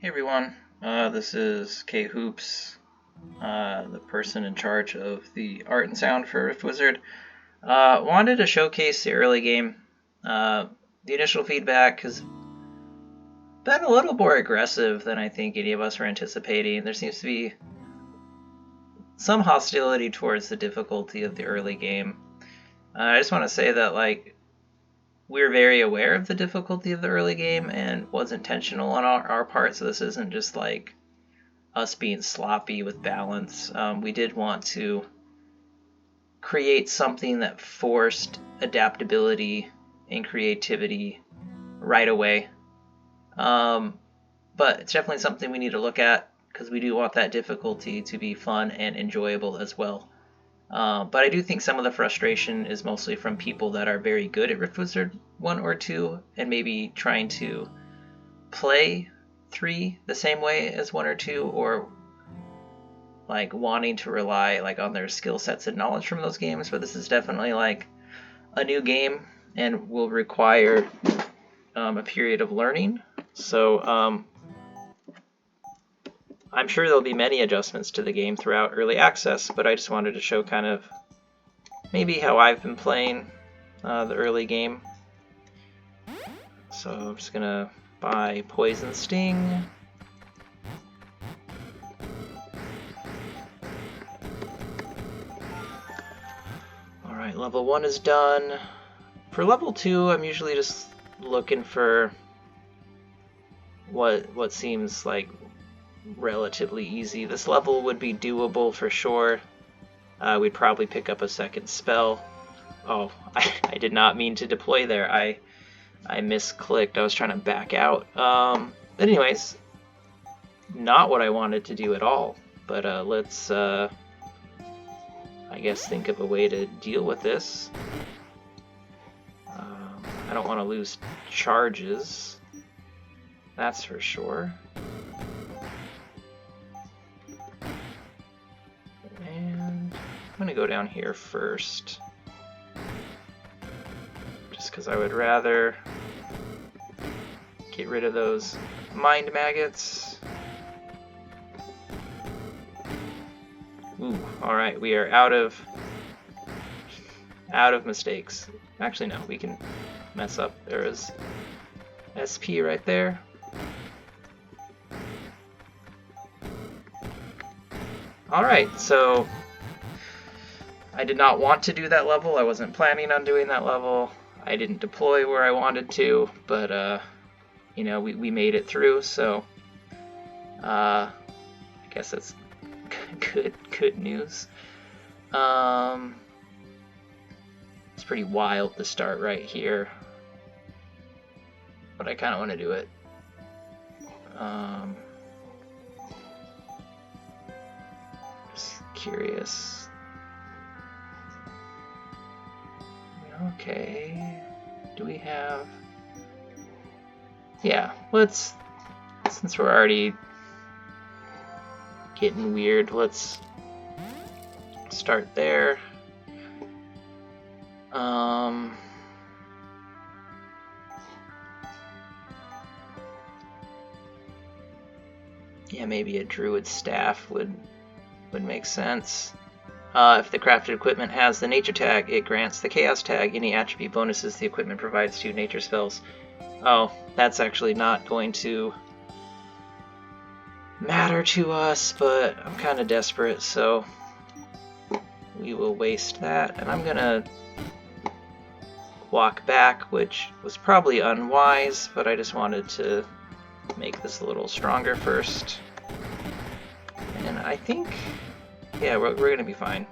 Hey everyone, this is K Hoops, the person in charge of the art and sound for Rift Wizard. Wanted to showcase the early game. The initial feedback has been a little more aggressive than I think any of us were anticipating. There seems to be some hostility towards the difficulty of the early game. I just want to say that we're very aware of the difficulty of the early game and was intentional on our part, so this isn't just us being sloppy with balance. We did want to create something that forced adaptability and creativity right away. But it's definitely something we need to look at because we do want that difficulty to be fun and enjoyable as well. But I do think some of the frustration is mostly from people that are very good at Rift Wizard 1 or 2 and maybe trying to play 3 the same way as 1 or 2, or wanting to rely on their skill sets and knowledge from those games. But this is definitely a new game and will require a period of learning. So I'm sure there'll be many adjustments to the game throughout early access, but I just wanted to show kind of maybe how I've been playing the early game. So I'm just gonna buy Poison Sting. Alright, level 1 is done. For level 2, I'm usually just looking for what seems like relatively easy. This level would be doable for sure. We'd probably pick up a second spell. Oh, I did not mean to deploy there. I misclicked. I was trying to back out. But anyways, not what I wanted to do at all. But let's, I guess, think of a way to deal with this. I don't want to lose charges. That's for sure. And I'm going to go down here first. Just because I would rather get rid of those mind maggots. Ooh, alright, we are out of mistakes. Actually, no, we can mess up. There is SP right there. Alright, so I did not want to do that level. I wasn't planning on doing that level. I didn't deploy where I wanted to, but you know, we made it through, so I guess that's good news. It's pretty wild to start right here, but I kind of want to do it. Just curious. Okay, do we have... Yeah, let's, since we're already getting weird, let's start there. Yeah, maybe a druid staff would make sense. If the crafted equipment has the nature tag, it grants the chaos tag any attribute bonuses the equipment provides to nature spells. Oh, that's actually not going to matter to us, but I'm kind of desperate, so we will waste that. And I'm gonna walk back, which was probably unwise, but I just wanted to make this a little stronger first. And I think, yeah, we're gonna be fine.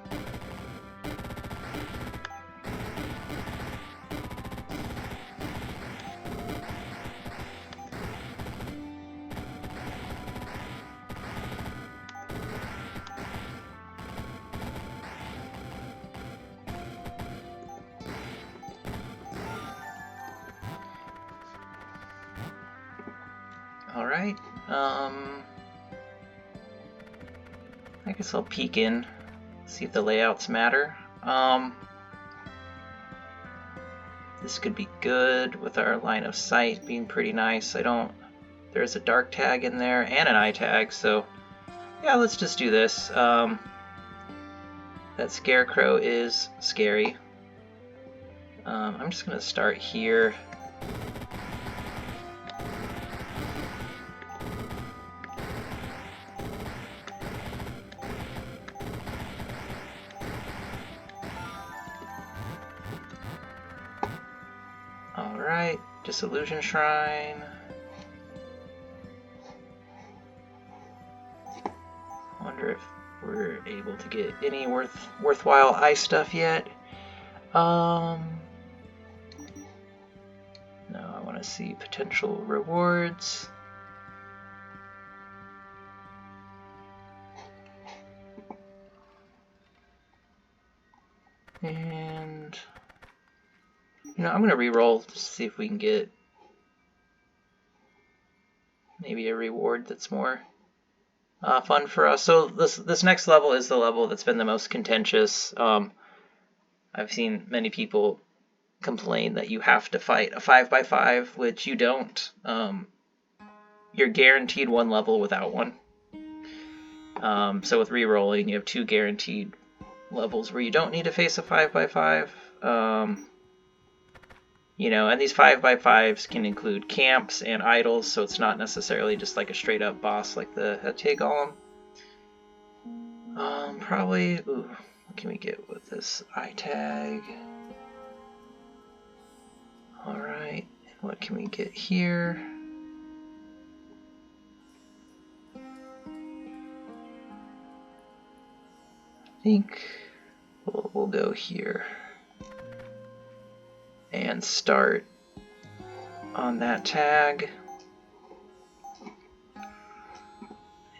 Alright, I guess I'll peek in, see if the layouts matter. This could be good with our line of sight being pretty nice. I don't There's a dark tag in there and an eye tag, so yeah, let's just do this. That scarecrow is scary. I'm just gonna start here. Alright, Disillusion Shrine. Wonder if we're able to get any worthwhile eye stuff yet. No, I want to see potential rewards. And I'm gonna re-roll to see if we can get maybe a reward that's more fun for us. So this next level is the level that's been the most contentious. I've seen many people complain that you have to fight a 5x5, which you don't. You're guaranteed one level without one. So with re-rolling, you have 2 guaranteed levels where you don't need to face a 5x5. And these 5x5s can include camps and idols, so it's not necessarily just like a straight up boss like the Hetae Golem. Probably, what can we get with this eye tag? Alright, what can we get here? I think we'll go here and start on that tag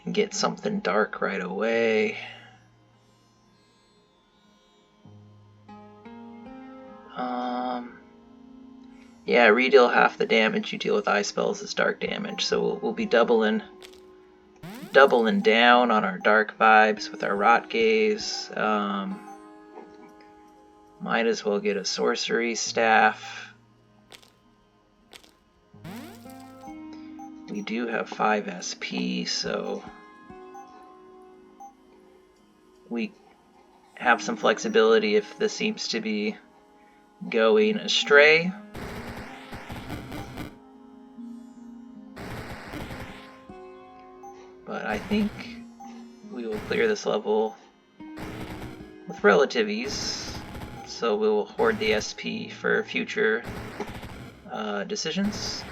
and get something dark right away. Yeah, redeal half the damage you deal with eye spells as dark damage, so we'll be doubling down on our dark vibes with our Rot Gaze. Might as well get a sorcery staff. We do have 5 SP, so we have some flexibility if this seems to be going astray. But I think we will clear this level with relative ease, so we will hoard the SP for future decisions.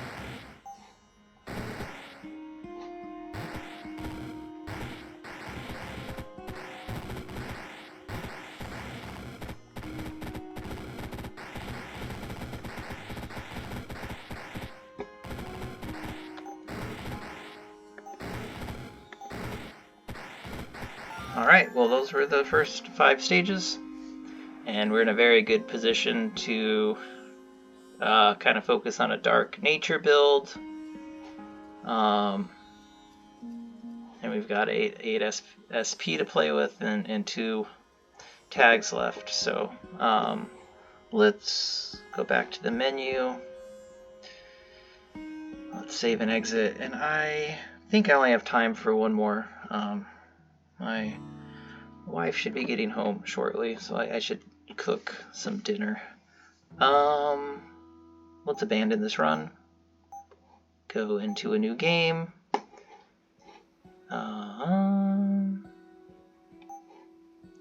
Alright, well those were the first 5 stages, and we're in a very good position to kind of focus on a dark nature build. And we've got 8 SP to play with and 2 tags left, so let's go back to the menu. Let's save and exit, and I think I only have time for one more. My wife should be getting home shortly, so I should cook some dinner. Let's abandon this run. Go into a new game.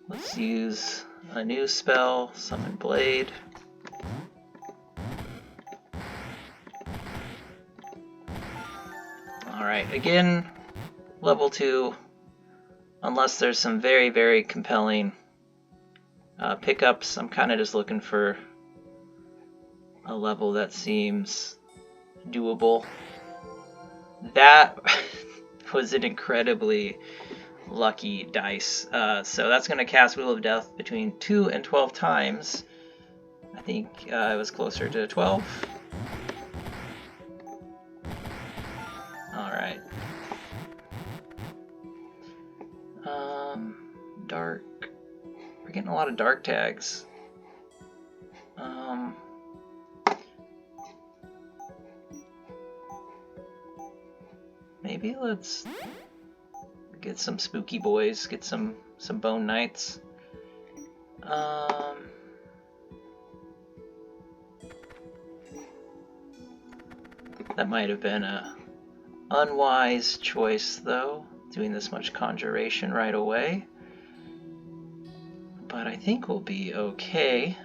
Let's use a new spell, Summon Blade. Alright, again, level 2. Unless there's some very, very compelling pickups, I'm kind of just looking for a level that seems doable. That was an incredibly lucky dice. So that's going to cast Wheel of Death between 2 and 12 times. I think it was closer to 12. Alright. Dark. We're getting a lot of dark tags. maybe let's get some spooky boys, get some bone knights. That might have been a unwise choice, though, doing this much conjuration right away. But I think we'll be okay.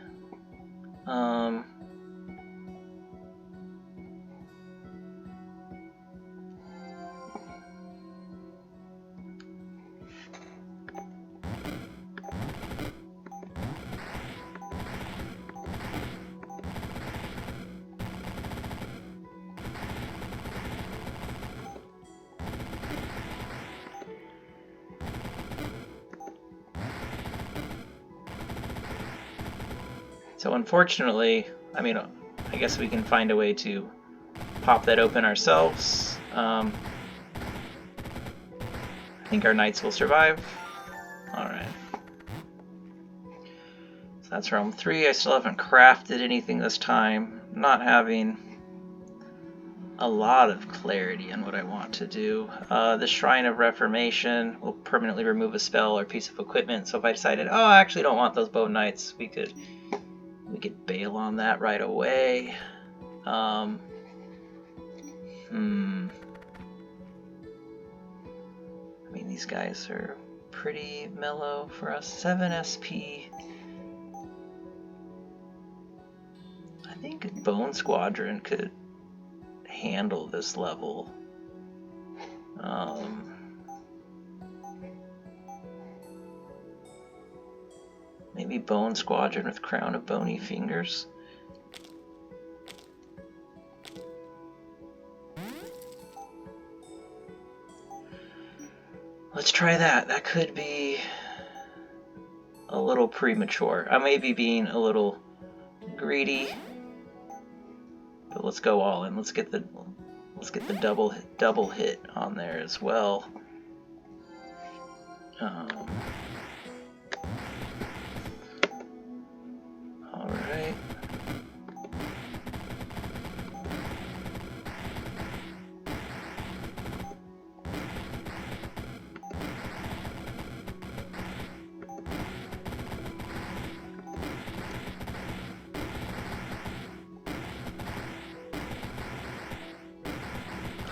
So unfortunately, I mean, I guess we can find a way to pop that open ourselves. I think our knights will survive. Alright. So that's realm 3. I still haven't crafted anything this time. Not having a lot of clarity on what I want to do. The Shrine of Reformation will permanently remove a spell or piece of equipment. So if I decided, oh, I actually don't want those bone knights, we could bail on that right away. I mean, these guys are pretty mellow for us. 7 SP. I think Bone Squadron could handle this level. Maybe Bone Squadron with Crown of Bony Fingers. Let's try that. That could be a little premature. I may be being a little greedy, but let's go all in. Let's get the double hit on there as well. Alright.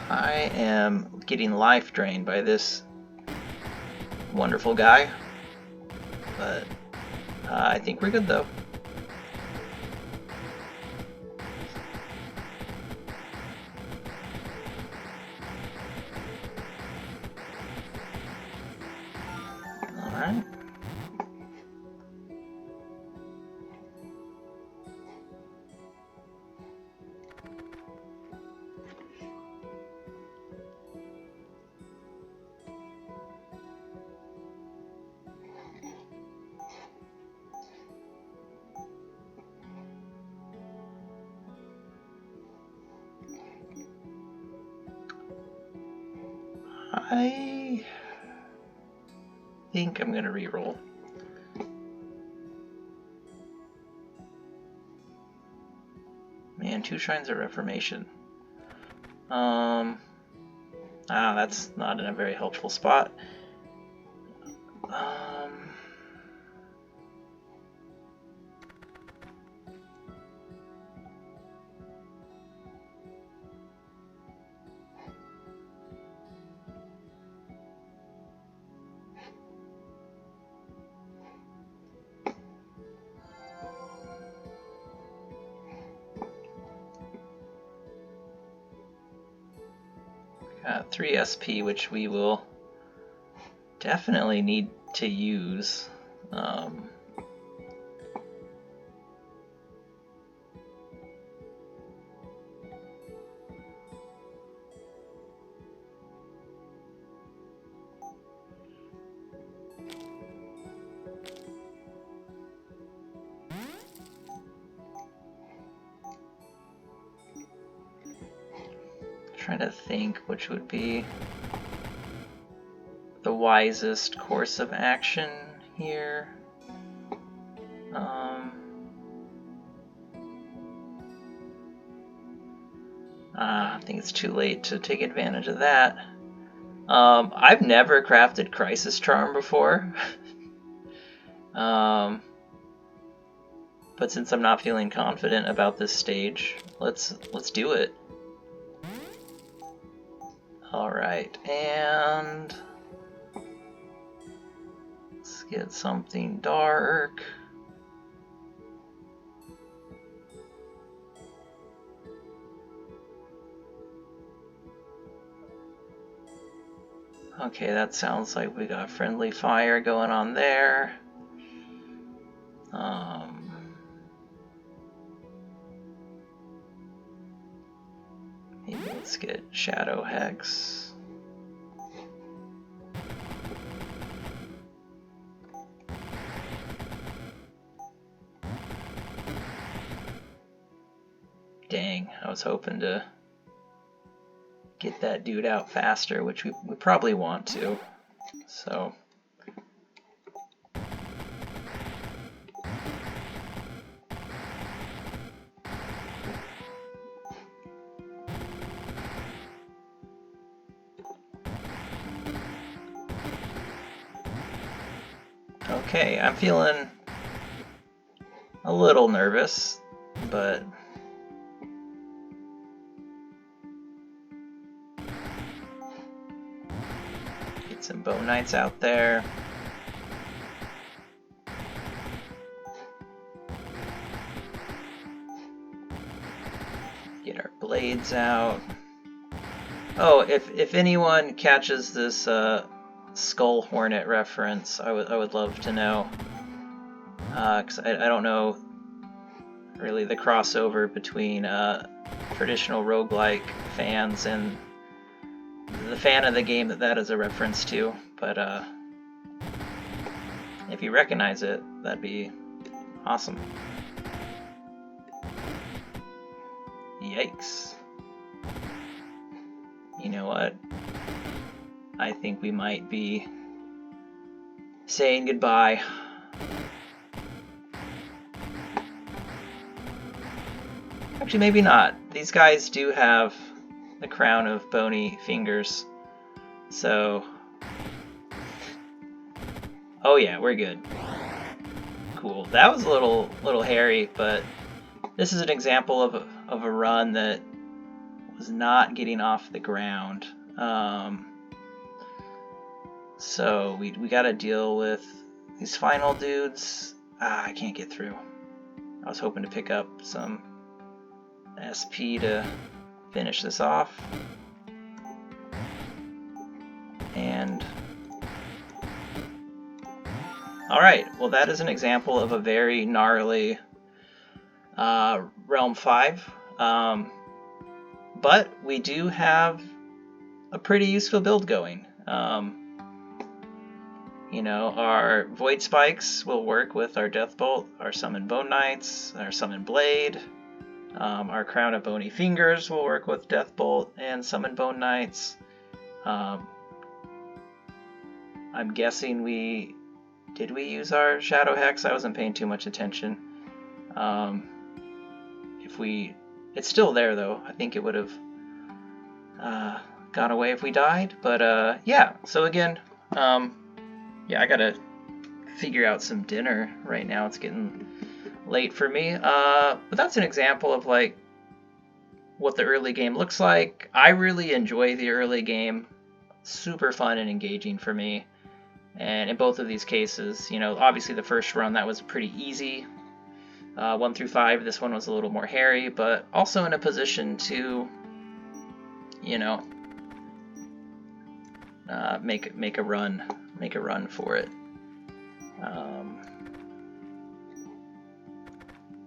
I am getting life drained by this wonderful guy, but I think we're good though. Alright. I think I'm gonna reroll. Man, 2 Shrines of Reformation. That's not in a very helpful spot. Got 3 SP, which we will definitely need to use. Trying to think which would be the wisest course of action here. I think it's too late to take advantage of that. I've never crafted Crisis Charm before. But since I'm not feeling confident about this stage, let's do it. Alright, and let's get something dark. Okay, that sounds like we got friendly fire going on there. Maybe let's get Shadow Hex. Dang, I was hoping to get that dude out faster, which we probably want to. So okay, I'm feeling a little nervous, but get some Bone Knights out there. Get our blades out. Oh, if anyone catches this Skull Hornet reference, I would love to know, because I don't know really the crossover between traditional roguelike fans and the fan of the game that is a reference to. But if you recognize it, that'd be awesome. Yikes. You know what? I think we might be saying goodbye. Actually, maybe not. These guys do have the crown of bony fingers. So... oh yeah, we're good. Cool. That was a little hairy, but this is an example of a run that was not getting off the ground. So we gotta deal with these final dudes. I can't get through. I was hoping to pick up some SP to finish this off. And alright, well that is an example of a very gnarly Realm 5. But we do have a pretty useful build going. You know, our Void Spikes will work with our Deathbolt, our Summon Bone Knights, our Summon Blade. Our Crown of Bony Fingers will work with Deathbolt and Summon Bone Knights. I'm guessing did we use our Shadow Hex? I wasn't paying too much attention. It's still there though. I think it would have gone away if we died. But yeah, so again, yeah, I gotta figure out some dinner right now. It's getting late for me. But that's an example of like what the early game looks like. I really enjoy the early game. Super fun and engaging for me. And in both of these cases, you know, obviously the first run that was pretty easy. 1 through 5, this one was a little more hairy, but also in a position to, you know, make a run for it.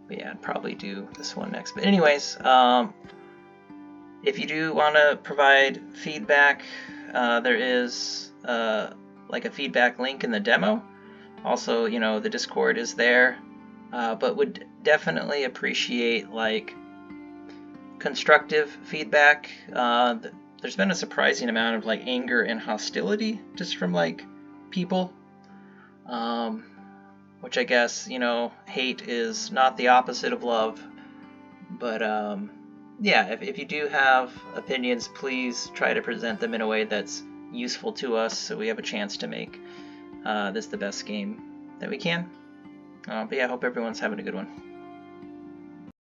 But yeah, I'd probably do this one next. But anyways, if you do want to provide feedback, there is like a feedback link in the demo. Also, you know, the Discord is there. But would definitely appreciate like constructive feedback. There's been a surprising amount of like anger and hostility just from like people, which I guess, you know, hate is not the opposite of love. But yeah, if you do have opinions, please try to present them in a way that's useful to us, so we have a chance to make this the best game that we can. But yeah, I hope everyone's having a good one.